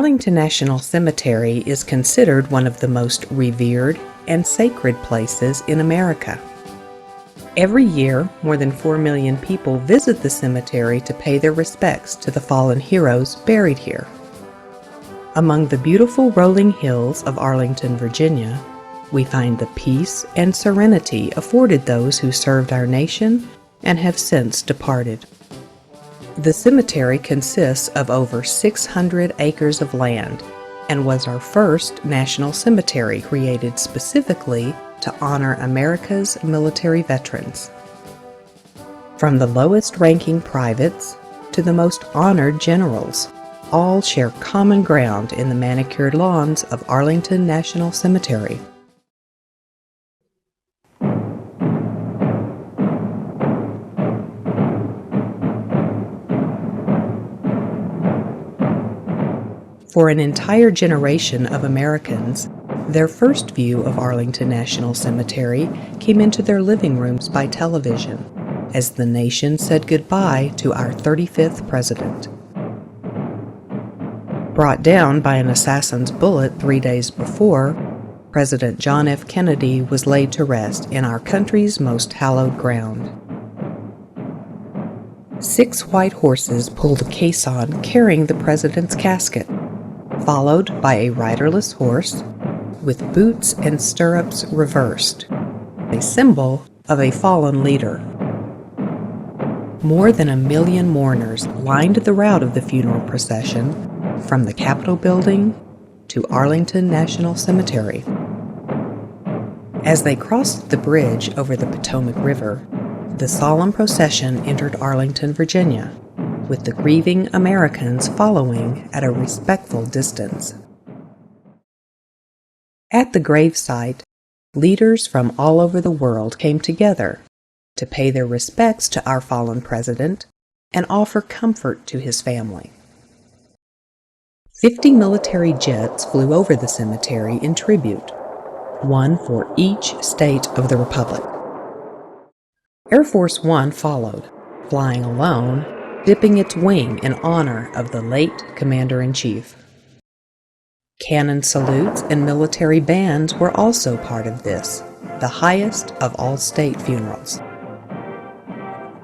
Arlington National Cemetery is considered one of the most revered and sacred places in America. Every year, more than 4 million people visit the cemetery to pay their respects to the fallen heroes buried here. Among the beautiful rolling hills of Arlington, Virginia, we find the peace and serenity afforded those who served our nation and have since departed. The cemetery consists of over 600 acres of land and was our first national cemetery created specifically to honor America's military veterans. From the lowest-ranking privates to the most honored generals, all share common ground in the manicured lawns of Arlington National Cemetery. For an entire generation of Americans, their first view of Arlington National Cemetery came into their living rooms by television as the nation said goodbye to our 35th president. Brought down by an assassin's bullet 3 days before, President John F. Kennedy was laid to rest in our country's most hallowed ground. 6 white horses pulled a caisson carrying the president's casket, followed by a riderless horse with boots and stirrups reversed, a symbol of a fallen leader. More than 1 million mourners lined the route of the funeral procession from the Capitol building to Arlington National Cemetery. As they crossed the bridge over the Potomac River, the solemn procession entered Arlington, Virginia, with the grieving Americans following at a respectful distance. At the gravesite, leaders from all over the world came together to pay their respects to our fallen president and offer comfort to his family. 50 military jets flew over the cemetery in tribute, one for each state of the Republic. Air Force One followed, flying alone, dipping its wing in honor of the late Commander-in-Chief. Cannon salutes and military bands were also part of this, the highest of all state funerals.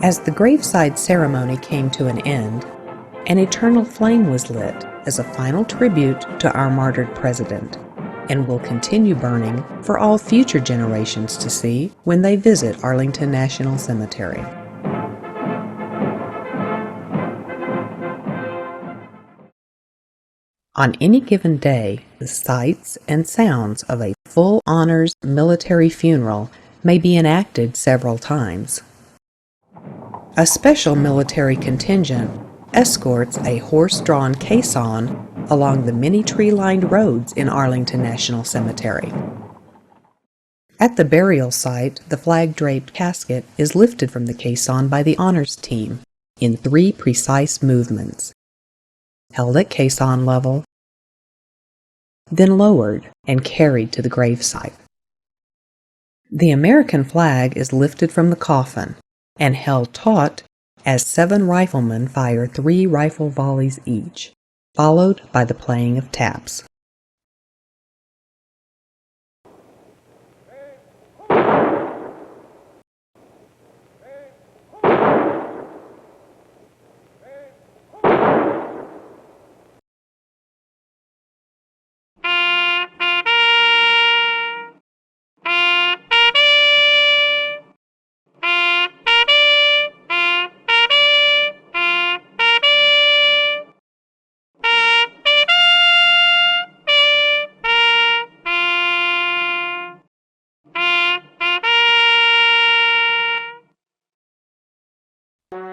As the graveside ceremony came to an end, an eternal flame was lit as a final tribute to our martyred president, and will continue burning for all future generations to see when they visit Arlington National Cemetery. On any given day, the sights and sounds of a full honors military funeral may be enacted several times. A special military contingent escorts a horse-drawn caisson along the many tree-lined roads in Arlington National Cemetery. At the burial site, the flag-draped casket is lifted from the caisson by the honors team in 3 precise movements: held at caisson level, then lowered and carried to the gravesite. The American flag is lifted from the coffin and held taut as 7 riflemen fire 3 rifle volleys each, followed by the playing of taps.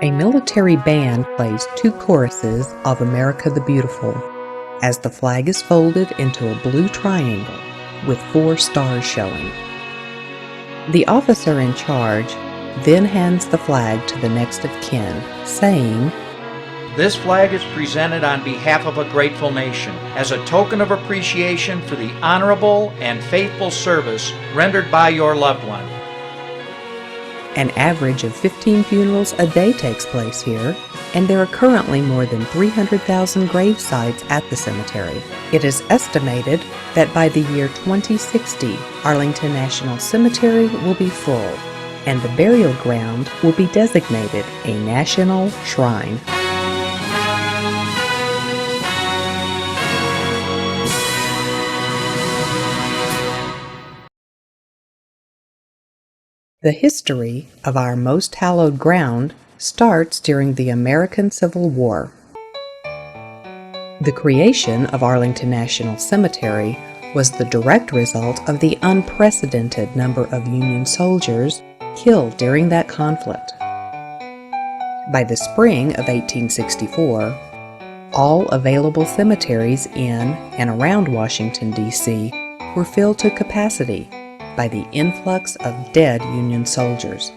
A military band plays 2 choruses of America the Beautiful as the flag is folded into a blue triangle with 4 stars showing. The officer in charge then hands the flag to the next of kin, saying, "This flag is presented on behalf of a grateful nation as a token of appreciation for the honorable and faithful service rendered by your loved one. An average of 15 funerals a day takes place here, and there are currently more than 300,000 grave sites at the cemetery. It is estimated that by the year 2060, Arlington National Cemetery will be full, and the burial ground will be designated a national shrine. The history of our most hallowed ground starts during the American Civil War. The creation of Arlington National Cemetery was the direct result of the unprecedented number of Union soldiers killed during that conflict. By the spring of 1864, all available cemeteries in and around Washington, D.C. were filled to capacity by the influx of dead Union soldiers.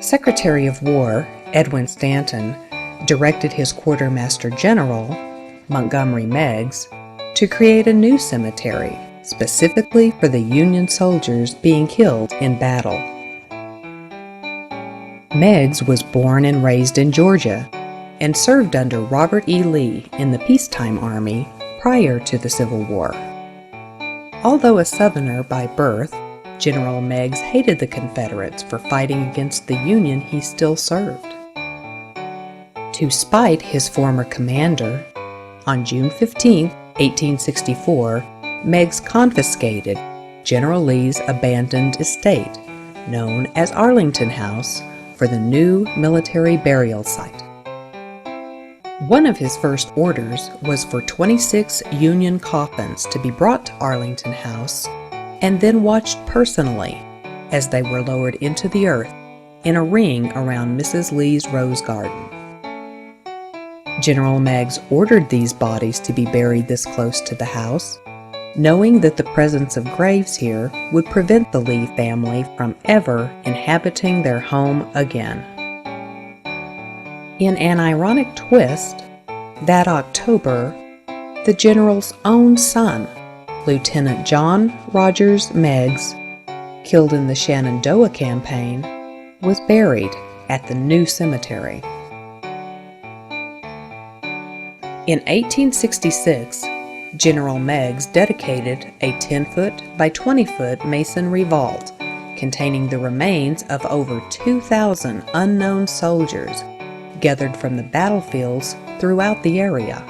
Secretary of War Edwin Stanton directed his Quartermaster General, Montgomery Meigs, to create a new cemetery specifically for the Union soldiers being killed in battle. Meigs was born and raised in Georgia and served under Robert E. Lee in the peacetime army prior to the Civil War. Although a Southerner by birth, General Meigs hated the Confederates for fighting against the Union he still served. To spite his former commander, on June 15, 1864, Meigs confiscated General Lee's abandoned estate, known as Arlington House, for the new military burial site. One of his first orders was for 26 Union coffins to be brought to Arlington House and then watched personally as they were lowered into the earth in a ring around Mrs. Lee's rose garden. General Meigs ordered these bodies to be buried this close to the house, knowing that the presence of graves here would prevent the Lee family from ever inhabiting their home again. In an ironic twist, that October, the general's own son, Lieutenant John Rogers Meigs, killed in the Shenandoah campaign, was buried at the new cemetery. In 1866, General Meigs dedicated a 10-foot by 20-foot masonry vault containing the remains of over 2,000 unknown soldiers gathered from the battlefields throughout the area.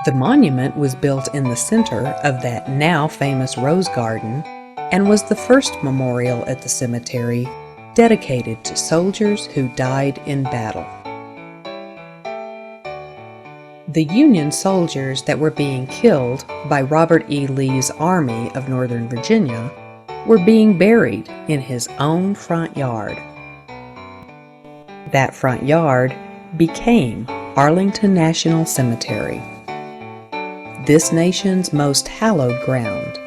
The monument was built in the center of that now famous rose garden and was the first memorial at the cemetery dedicated to soldiers who died in battle. The Union soldiers that were being killed by Robert E. Lee's Army of Northern Virginia were being buried in his own front yard. That front yard became Arlington National Cemetery, this nation's most hallowed ground.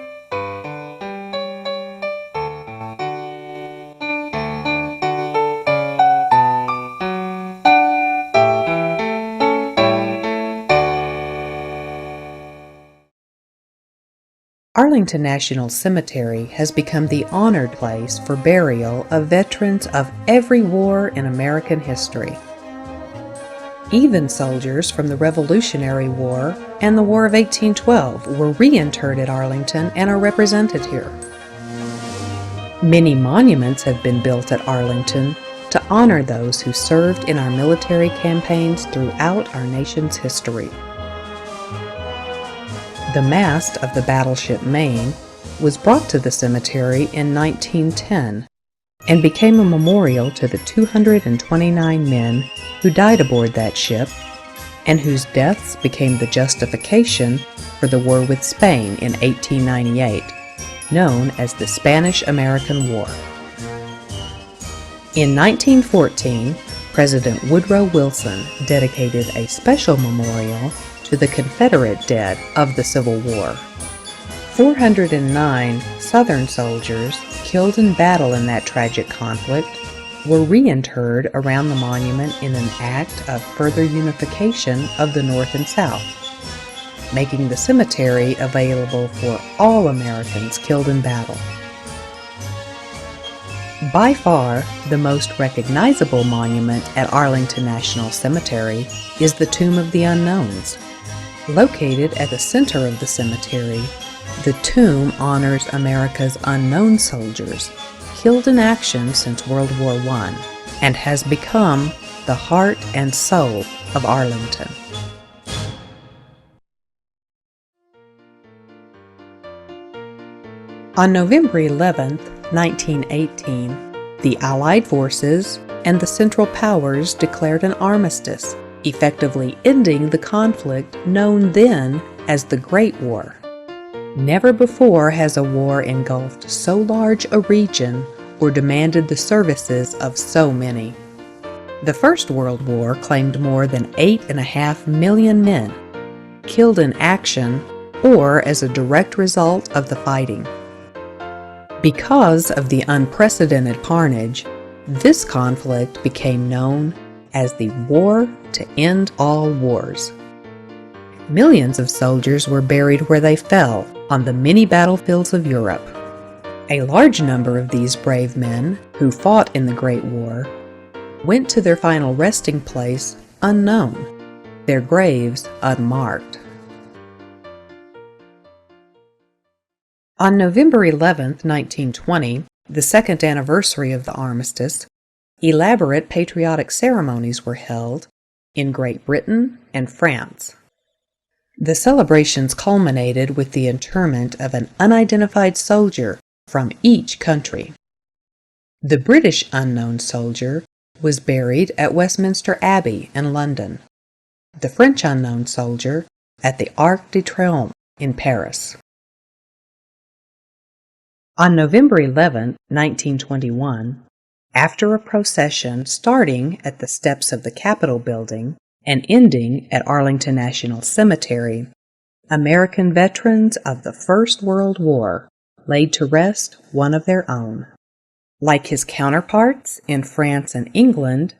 Arlington National Cemetery has become the honored place for burial of veterans of every war in American history. Even soldiers from the Revolutionary War and the War of 1812 were reinterred at Arlington and are represented here. Many monuments have been built at Arlington to honor those who served in our military campaigns throughout our nation's history. The mast of the battleship Maine was brought to the cemetery in 1910 and became a memorial to the 229 men who died aboard that ship and whose deaths became the justification for the war with Spain in 1898, known as the Spanish-American War. In 1914, President Woodrow Wilson dedicated a special memorial to the Confederate dead of the Civil War. 409 Southern soldiers killed in battle in that tragic conflict were reinterred around the monument in an act of further unification of the North and South, making the cemetery available for all Americans killed in battle. By far, the most recognizable monument at Arlington National Cemetery is the Tomb of the Unknowns. Located at the center of the cemetery, the tomb honors America's unknown soldiers killed in action since World War I and has become the heart and soul of Arlington. On November 11, 1918, the Allied forces and the Central Powers declared an armistice, effectively ending the conflict known then as the Great War. Never before has a war engulfed so large a region or demanded the services of so many. The First World War claimed more than 8.5 million men, killed in action or as a direct result of the fighting. Because of the unprecedented carnage, this conflict became known as the War to End All Wars. Millions of soldiers were buried where they fell on the many battlefields of Europe. A large number of these brave men who fought in the Great War went to their final resting place unknown, their graves unmarked. On November 11, 1920, the second anniversary of the armistice, elaborate patriotic ceremonies were held in Great Britain and France. The celebrations culminated with the interment of an unidentified soldier from each country. The British unknown soldier was buried at Westminster Abbey in London, the French unknown soldier at the Arc de Triomphe in Paris. On November 11, 1921, after a procession starting at the steps of the Capitol building and ending at Arlington National Cemetery, American veterans of the First World War laid to rest one of their own. Like his counterparts in France and England,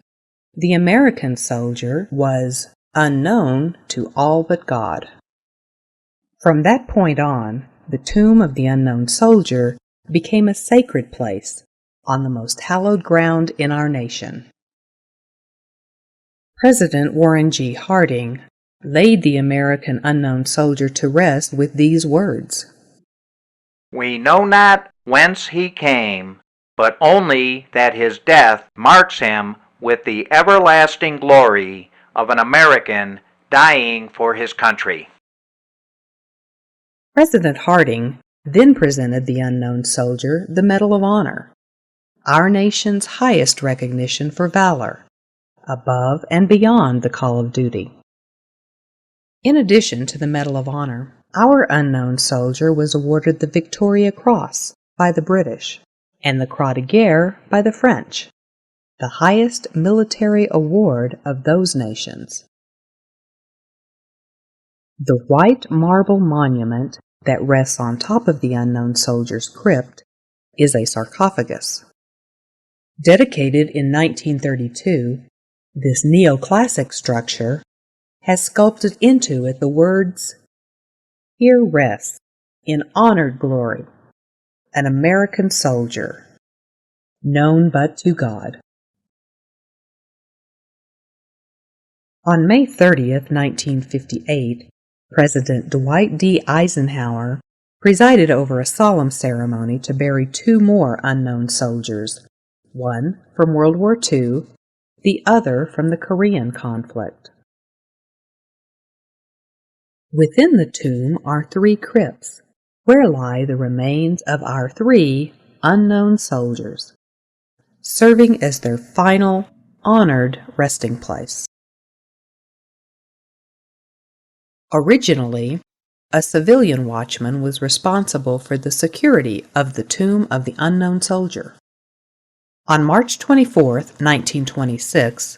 the American soldier was unknown to all but God. From that point on, the tomb of the unknown soldier became a sacred place on the most hallowed ground in our nation. President Warren G. Harding laid the American unknown soldier to rest with these words: "We know not whence he came, but only that his death marks him with the everlasting glory of an American dying for his country." President Harding then presented the unknown soldier the Medal of Honor, our nation's highest recognition for valor, above and beyond the call of duty. In addition to the Medal of Honor, our unknown soldier was awarded the Victoria Cross by the British and the Croix de Guerre by the French, the highest military award of those nations. The white marble monument that rests on top of the unknown soldier's crypt is a sarcophagus. Dedicated in 1932, this neoclassic structure has sculpted into it the words, "Here rests, in honored glory, an American soldier, known but to God." On May 30, 1958, President Dwight D. Eisenhower presided over a solemn ceremony to bury two more unknown soldiers, one from World War II, the other from the Korean conflict. Within the tomb are three crypts, where lie the remains of our three unknown soldiers, serving as their final, honored resting place. Originally, a civilian watchman was responsible for the security of the tomb of the unknown soldier. On March 24, 1926,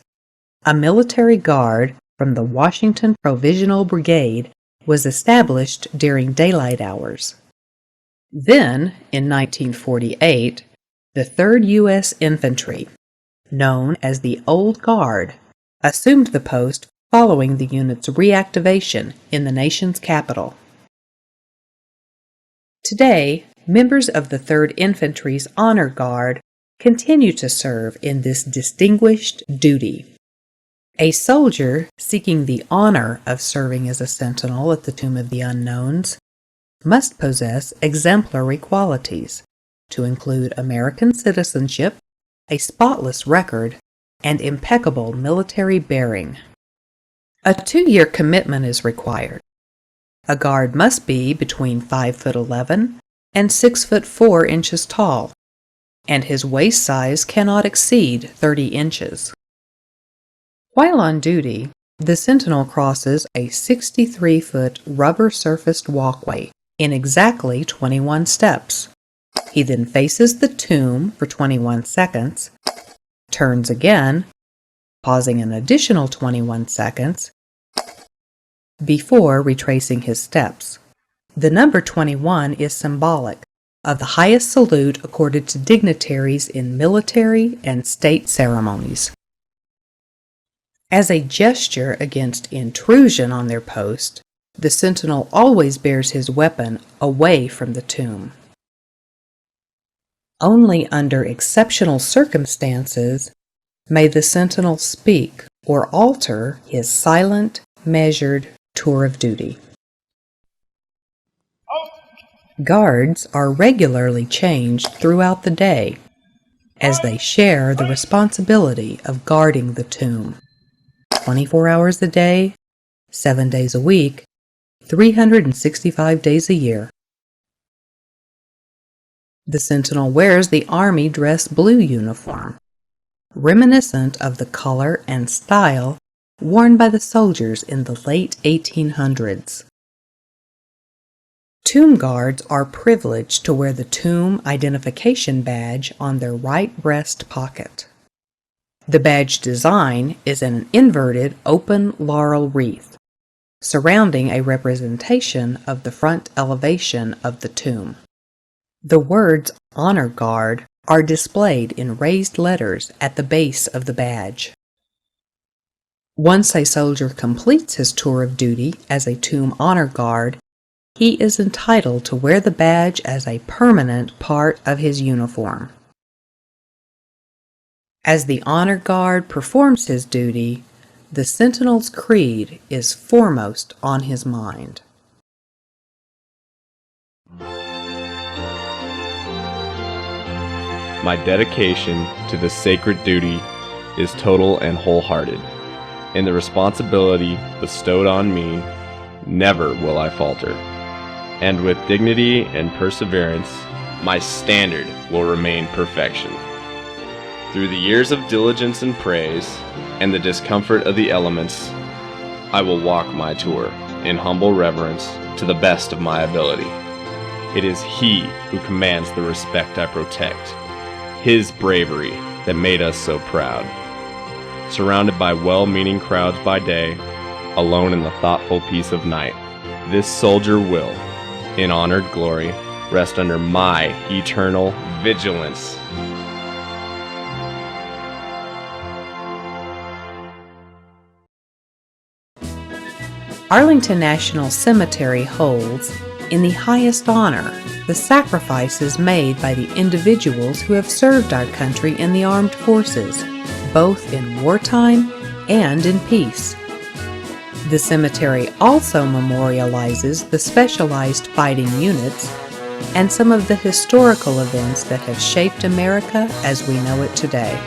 a military guard from the Washington Provisional Brigade was established during daylight hours. Then, in 1948, the 3rd U.S. Infantry, known as the Old Guard, assumed the post following the unit's reactivation in the nation's capital. Today, members of the 3rd Infantry's Honor Guard continue to serve in this distinguished duty. A soldier seeking the honor of serving as a sentinel at the Tomb of the Unknowns must possess exemplary qualities, to include American citizenship, a spotless record, and impeccable military bearing. A 2-year commitment is required. A guard must be between 5'11" and 6'4" inches tall, and his waist size cannot exceed 30 inches. While on duty, the sentinel crosses a 63-foot rubber-surfaced walkway in exactly 21 steps. He then faces the tomb for 21 seconds, turns again, pausing an additional 21 seconds, before retracing his steps. The number 21 is symbolic of the highest salute accorded to dignitaries in military and state ceremonies. As a gesture against intrusion on their post, the sentinel always bears his weapon away from the tomb. Only under exceptional circumstances may the sentinel speak or alter his silent, measured tour of duty. Guards are regularly changed throughout the day, as they share the responsibility of guarding the tomb. 24 hours a day, 7 days a week, 365 days a year. The sentinel wears the Army dress blue uniform, reminiscent of the color and style worn by the soldiers in the late 1800s. Tomb guards are privileged to wear the tomb identification badge on their right breast pocket. The badge design is an inverted open laurel wreath, surrounding a representation of the front elevation of the tomb. The words "Honor Guard" are displayed in raised letters at the base of the badge. Once a soldier completes his tour of duty as a tomb honor guard, he is entitled to wear the badge as a permanent part of his uniform. As the honor guard performs his duty, the sentinel's creed is foremost on his mind. My dedication to this sacred duty is total and wholehearted. In the responsibility bestowed on me, never will I falter. And with dignity and perseverance, my standard will remain perfection. Through the years of diligence and praise, and the discomfort of the elements, I will walk my tour in humble reverence to the best of my ability. It is He who commands the respect I protect, His bravery that made us so proud. Surrounded by well-meaning crowds by day, alone in the thoughtful peace of night, this soldier will, in honored glory, rest under my eternal vigilance. Arlington National Cemetery holds, in the highest honor, the sacrifices made by the individuals who have served our country in the armed forces, both in wartime and in peace. The cemetery also memorializes the specialized fighting units and some of the historical events that have shaped America as we know it today.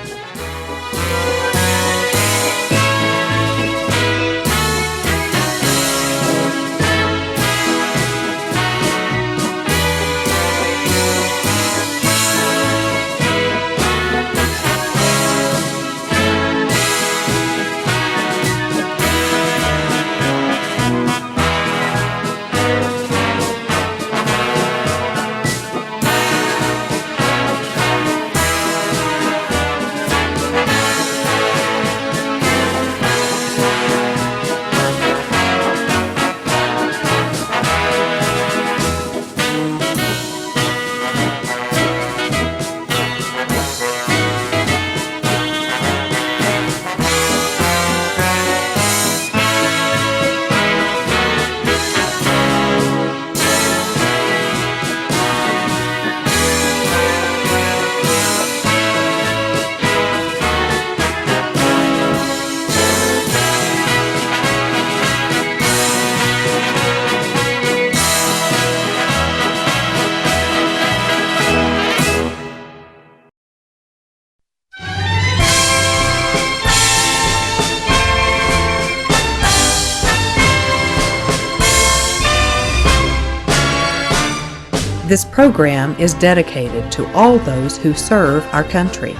This program is dedicated to all those who serve our country,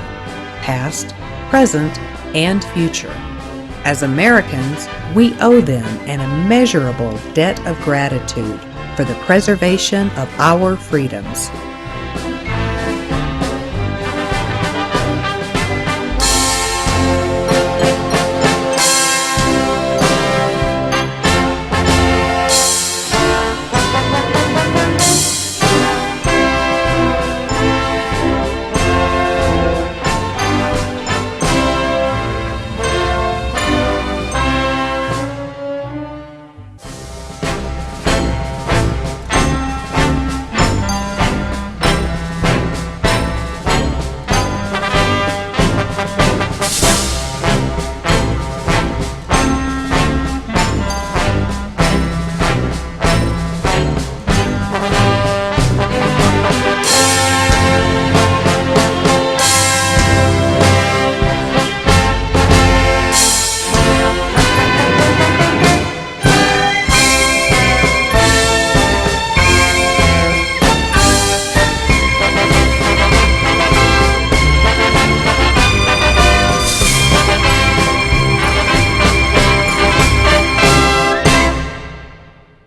past, present, and future. As Americans, we owe them an immeasurable debt of gratitude for the preservation of our freedoms.